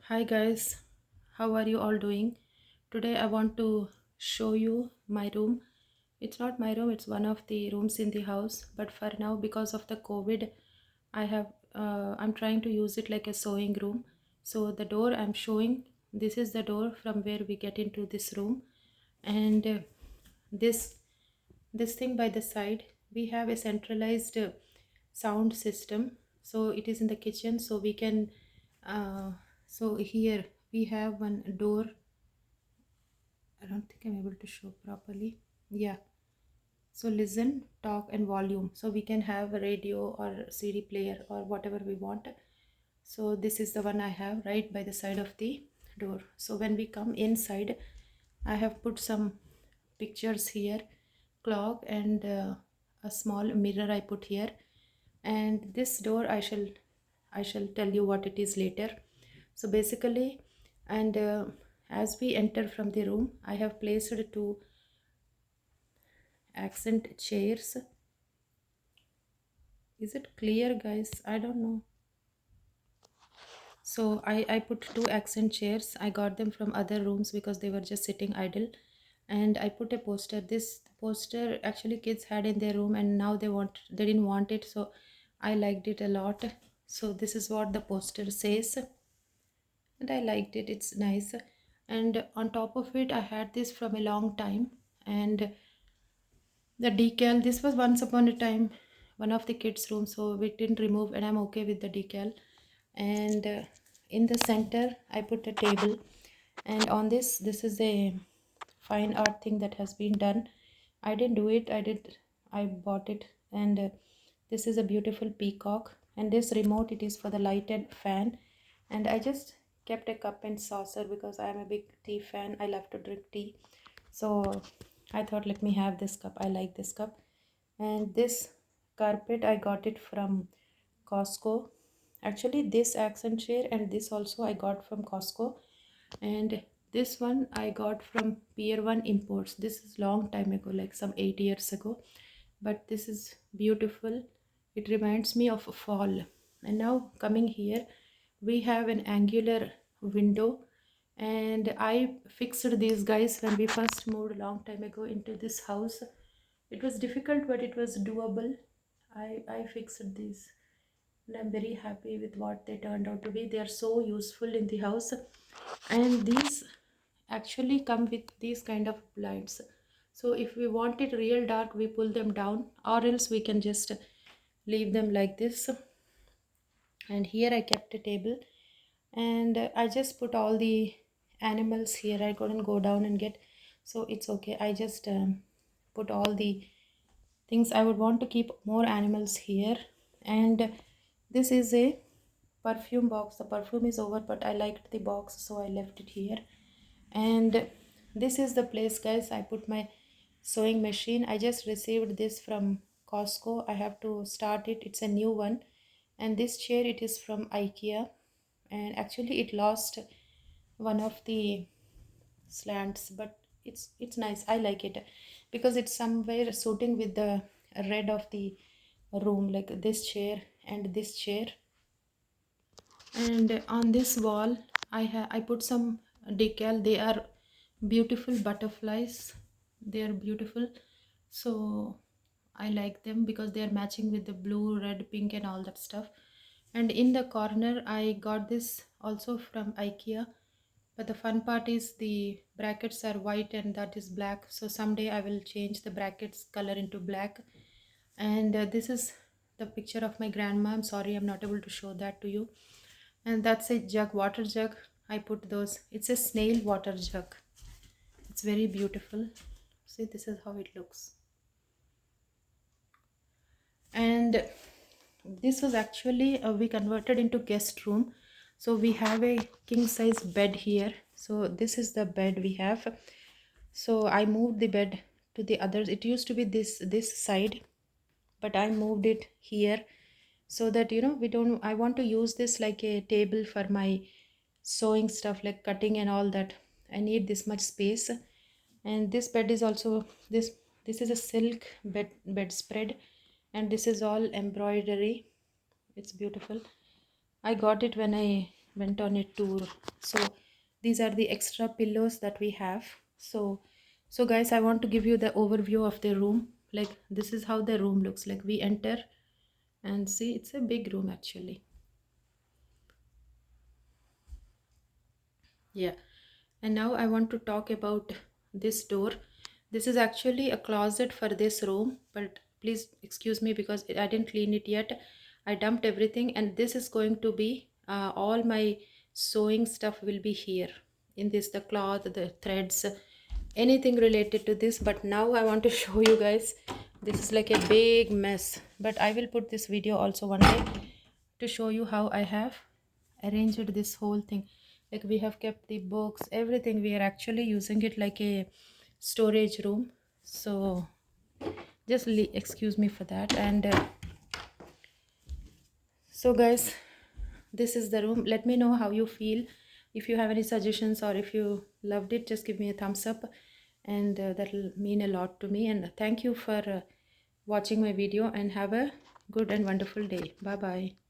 Hi guys, how are you all doing? Today I want to show you my room. It's not my room, it's one of the rooms in the house, but for now because of the COVID, I'm trying to use it like a sewing room. So the door I'm showing, this is the door from where we get into this room, and this this thing by the side, we have a centralized sound system. So it is in the kitchen, so we can so here we have one door. I don't think I'm able to show properly. Yeah, so listen, talk and volume, so we can have a radio or CD player or whatever we want. So this is the one I have right by the side of the door. So when we come inside, I have put some pictures here, clock, and a small mirror I put here. And this door I shall tell you what it is later. So basically, and as we enter from the room, I have placed two accent chairs. Is it clear, guys? I don't know. So I put two accent chairs. I got them from other rooms because they were just sitting idle. And I put a poster. This poster actually kids had in their room, and now they didn't want it. So I liked it a lot. So this is what the poster says. And I liked it. It's nice. And on top of it, I had this from a long time. And the decal, this was once upon a time one of the kids' room, so we didn't remove, and I'm okay with the decal. And in the center, I put a table, and on this is a fine art thing that has been done. I didn't do it. I bought it, and this is a beautiful peacock. And this remote, it is for the light and fan. And I just kept a cup and saucer because I am a big tea fan. I love to drink tea, so I thought, let me have this cup. I like this cup. And this carpet, I got it from Costco. Actually, this accent chair and this also I got from Costco. And this one I got from Pier 1 Imports. This is long time ago, like some 8 years ago. But this is beautiful. It reminds me of fall. And now coming here, we have an angular window, and I fixed these guys when we first moved a long time ago into this house. It was difficult, but it was doable. I fixed these, and I'm very happy with what they turned out to be. They are so useful in the house, and these actually come with these kind of blinds. So if we want it real dark, we pull them down, or else we can just leave them like this. And here I kept a table, and I just put all the animals here. I couldn't go down and get, so it's okay. I just put all the things. I would want to keep more animals here. And this is a perfume box. The perfume is over, but I liked the box, so I left it here. And this is the place, guys. I put my sewing machine. I just received this from Costco. I have to start it. It's a new one. And this chair, it is from IKEA, and actually it lost one of the slants, but it's nice. I like it because it's somewhere suiting with the red of the room, like this chair and this chair. And on this wall, I put some decal. They are beautiful butterflies. They are beautiful, so I like them because they are matching with the blue, red, pink and all that stuff. And in the corner, I got this also from IKEA, but the fun part is the brackets are white and that is black. So someday I will change the brackets color into black. And this is the picture of my grandma. I'm sorry I'm not able to show that to you. And that's a jug, water jug. I put those. It's a snail water jug. It's very beautiful. See, this is how it looks. And this was actually we converted into guest room. So we have a king size bed here. So this is the bed we have. So I moved the bed to the others. It used to be this side, but I moved it here so that we don't, I want to use this like a table for my sewing stuff, like cutting and all that. I need this much space. And this bed is also this is a silk bedspread, and this is all embroidery. It's beautiful. I got it when I went on a tour. So these are the extra pillows that we have. So guys, I want to give you the overview of the room. Like, this is how the room looks like. We enter and see, it's a big room actually. Yeah. And now I want to talk about this door. This is actually a closet for this room, but please excuse me because I didn't clean it yet. I dumped everything, and this is going to be all my sewing stuff will be here in this, the cloth, the threads, anything related to this. But now I want to show you guys, this is like a big mess, but I will put this video also one day to show you how I have arranged this whole thing. Like, we have kept the books, everything. We are actually using it like a storage room. So just excuse me for that. And so guys, this is the room. Let me know how you feel. If you have any suggestions or if you loved it, just give me a thumbs up, and that'll mean a lot to me. And thank you for watching my video, and have a good and wonderful day. Bye bye.